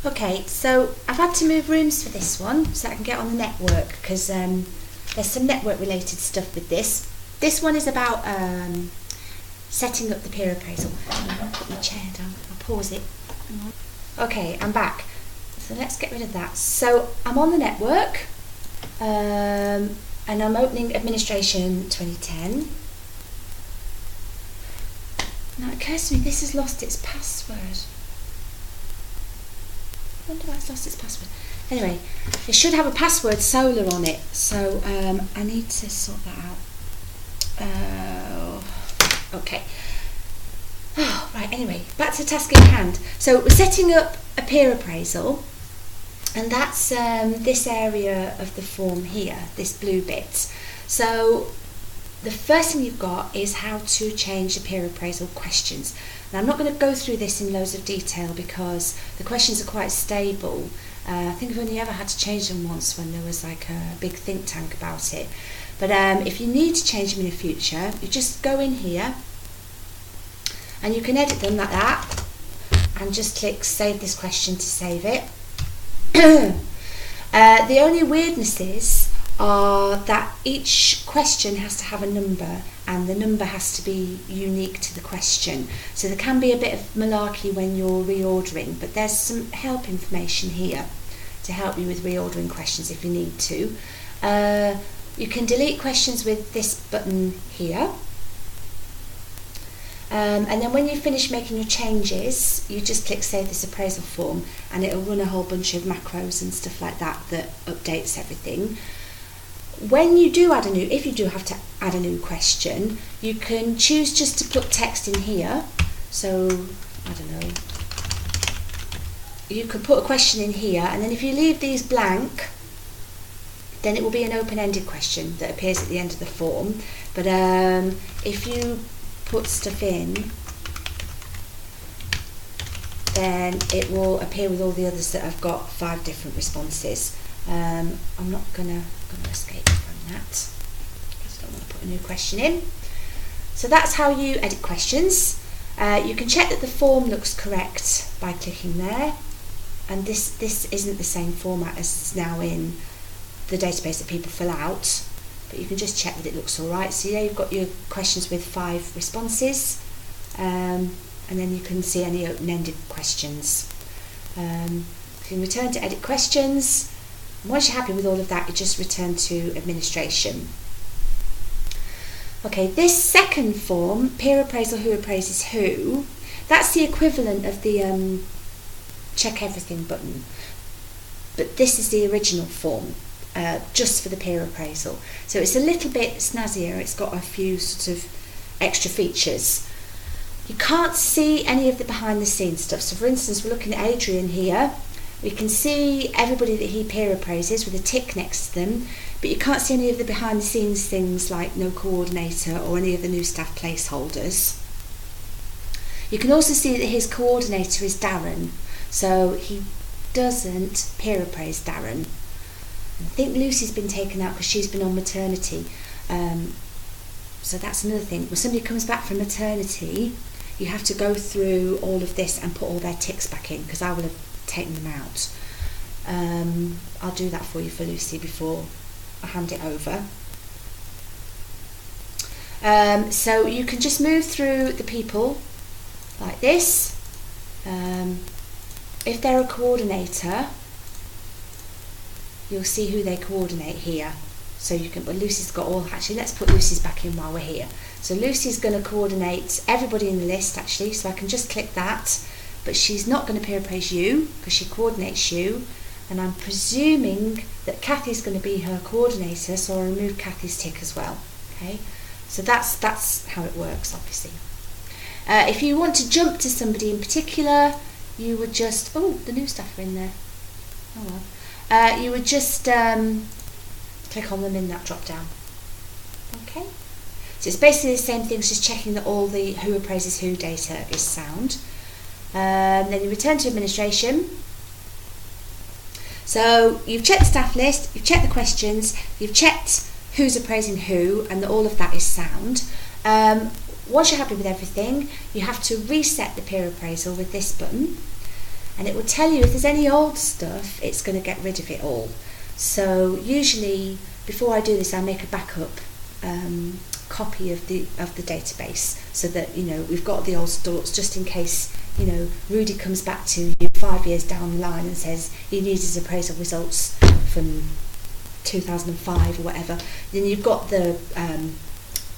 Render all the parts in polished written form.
Okay, so I've had to move rooms for this one so I can get on the network, because there's some network related stuff with this. This one is about setting up the peer appraisal. I'll put my chair down, I'll pause it. Okay, I'm back. So let's get rid of that. So I'm on the network and I'm opening Administration 2010. Now it occurs to me this has lost its password. I wonder why it's lost its password. Anyway, it should have a password solar on it, so I need to sort that out. Okay. Oh, right, anyway, back to the task in hand. So we're setting up a peer appraisal, and that's this area of the form here, this blue bit. So the first thing you've got is how to change the peer appraisal questions. Now I'm not going to go through this in loads of detail because the questions are quite stable. I think I've only ever had to change them once when there was like a big think tank about it. But if you need to change them in the future, you just go in here and you can edit them like that and just click save this question to save it. The only weirdnesses are that each question has to have a number and the number has to be unique to the question. So there can be a bit of malarkey when you're reordering, but there's some help information here to help you with reordering questions if you need to. You can delete questions with this button here. And then when you finish making your changes, you just click save this appraisal form and it'll run a whole bunch of macros and stuff like that that updates everything. When you do add a new, if you do have to add a new question, you can choose just to put text in here. So, I don't know, you could put a question in here, and then if you leave these blank, then it will be an open-ended question that appears at the end of the form. But if you put stuff in, then it will appear with all the others that have got 5 different responses. I'm not gonna escape from that because I don't want to put a new question in. So that's how you edit questions. You can check that the form looks correct by clicking there, and this isn't the same format as it's now in the database that people fill out, but you can just check that it looks all right. So yeah, you've got your questions with 5 responses, and then you can see any open-ended questions. You can return to edit questions. And once you're happy with all of that, you just return to administration. Okay, this second form, peer appraisal, who appraises who, that's the equivalent of the check everything button, but this is the original form, just for the peer appraisal. So it's a little bit snazzier, it's got a few sort of extra features. You can't see any of the behind the scenes stuff. So for instance, we're looking at Adrian here. We can see everybody that he peer appraises with a tick next to them, but you can't see any of the behind the scenes things like no coordinator or any of the new staff placeholders. You can also see that his coordinator is Darren, so he doesn't peer appraise Darren. I think Lucy's been taken out because she's been on maternity, so that's another thing. When somebody comes back from maternity, you have to go through all of this and put all their ticks back in, because I will have taken them out. I'll do that for you for Lucy before I hand it over. So you can just move through the people like this. If they're a coordinator, you'll see who they coordinate here. So you can, but Lucy's got all, actually let's put Lucy's back in while we're here. So Lucy's going to coordinate everybody in the list actually, so I can just click that, but she's not going to peer appraise you because she coordinates you, and I'm presuming that Kathy's going to be her coordinator, so I'll remove Kathy's tick as well. Okay, so that's how it works obviously. If you want to jump to somebody in particular, you would just, oh, the new staff are in there, oh well, you would just click on them in that drop down. Okay, so it's basically the same thing as just checking that all the who appraises who data is sound. Then you return to administration. So you've checked the staff list, you've checked the questions, you've checked who's appraising who, and that all of that is sound. Once you're happy with everything, you have to reset the peer appraisal with this button. and it will tell you if there's any old stuff, it's going to get rid of it all. So usually before I do this, I make a backup copy of the database, so that we've got the old stores, just in case Rudy comes back to you 5 years down the line and says he needs his appraisal results from 2005 or whatever. Then you've got the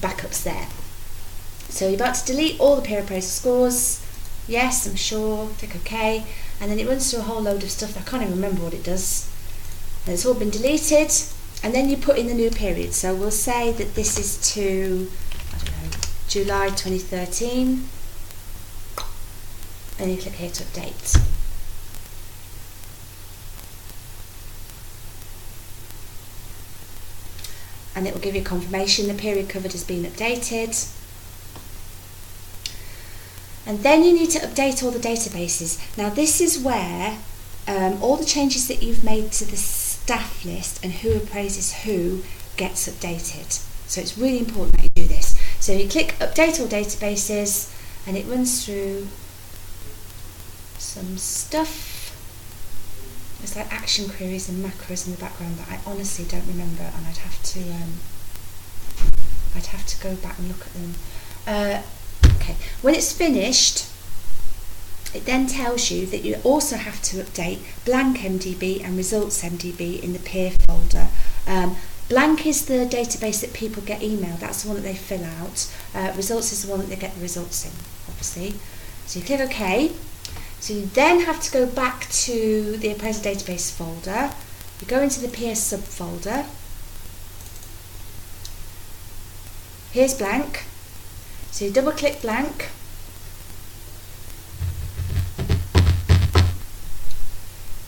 backups there. So you're about to delete all the peer appraisal scores. Yes, I'm sure. Click OK, and then it runs through a whole load of stuff. I can't even remember what it does. And it's all been deleted. And then you put in the new period. So we'll say that this is to, I don't know, July 2013. And you click here to update. And it will give you confirmation the period covered has been updated. And then you need to update all the databases. Now this is where all the changes that you've made to the staff list and who appraises who gets updated. So it's really important that you do this. So you click update all databases, and it runs through some stuff. There's like action queries and macros in the background that I honestly don't remember, and I'd have to go back and look at them. Okay, when it's finished, it then tells you that you also have to update blank MDB and results MDB in the peer folder. Blank is the database that people get emailed. That's the one that they fill out. Results is the one that they get the results in, obviously. So you click OK. So you then have to go back to the appraisal database folder. You go into the peer subfolder. Here's blank. So you double click blank.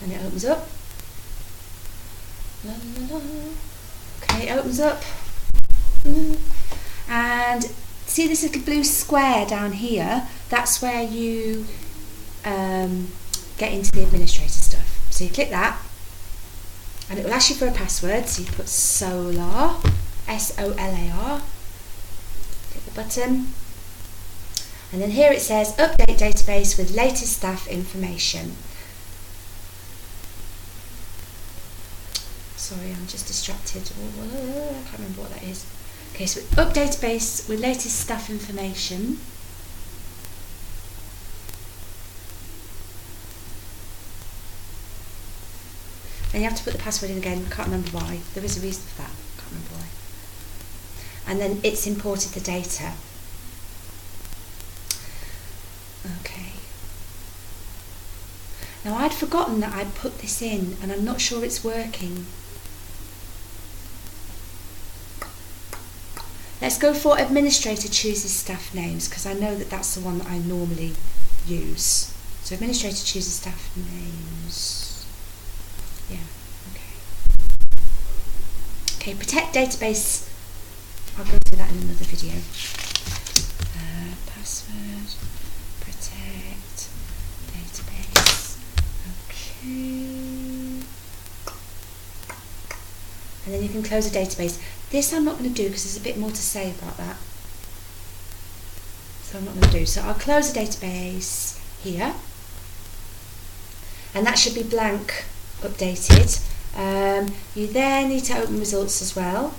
And it opens up. La, la, la. Okay, it opens up. And see this little blue square down here? That's where you get into the administrator stuff. So you click that, and it will ask you for a password. So you put SOLAR, SOLAR. Click the button. And then here it says update database with latest staff information. Sorry, I'm just distracted. I can't remember what that is. Okay, so update database with latest staff information. And you have to put the password in again. I can't remember why. There is a reason for that. I can't remember why. And then it's imported the data. Okay. Now I'd forgotten that I'd put this in, and I'm not sure it's working. Let's go for administrator chooses staff names, because I know that that's the one that I normally use. So administrator chooses staff names. Yeah, okay. Okay, protect database. I'll go through that in another video. Password, protect database. Okay. And then you can close a database. This I'm not going to do because there's a bit more to say about that. So I'm not going to do. So I'll close the database here. And that should be blank updated. You then need to open results as well.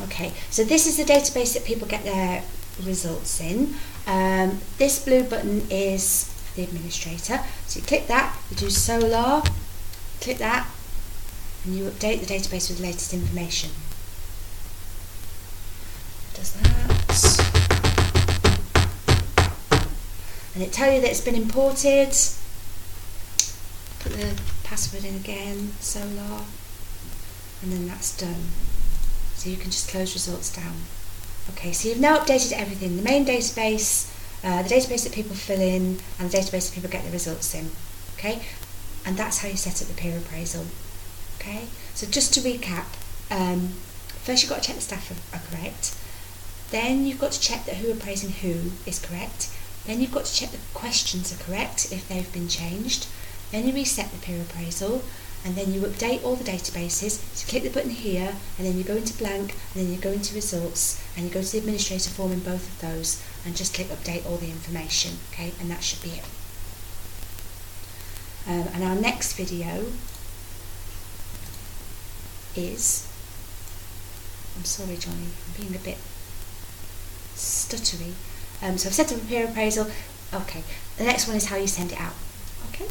Okay, so this is the database that people get their results in. This blue button is the administrator. So you click that, you do SOLAR, click that, and you update the database with the latest information. It does that. And it tells you that it's been imported. Put the password in again, SOLAR, and then that's done. So you can just close results down. Okay, so you've now updated everything, the main database, the database that people fill in, and the database that people get the results in. Okay, and that's how you set up the peer appraisal. Okay, so just to recap, first you've got to check the staff are correct, then you've got to check that who appraising who is correct, then you've got to check the questions are correct if they've been changed, then you reset the peer appraisal, and then you update all the databases. So click the button here, and then you go into blank, and then you go into results, and you go to the administrator form in both of those, and just click update all the information, okay, and that should be it. And our next video is, I'm sorry Johnny, I'm being a bit stuttery. So I've set up a peer appraisal. Okay, the next one is how you send it out. Okay.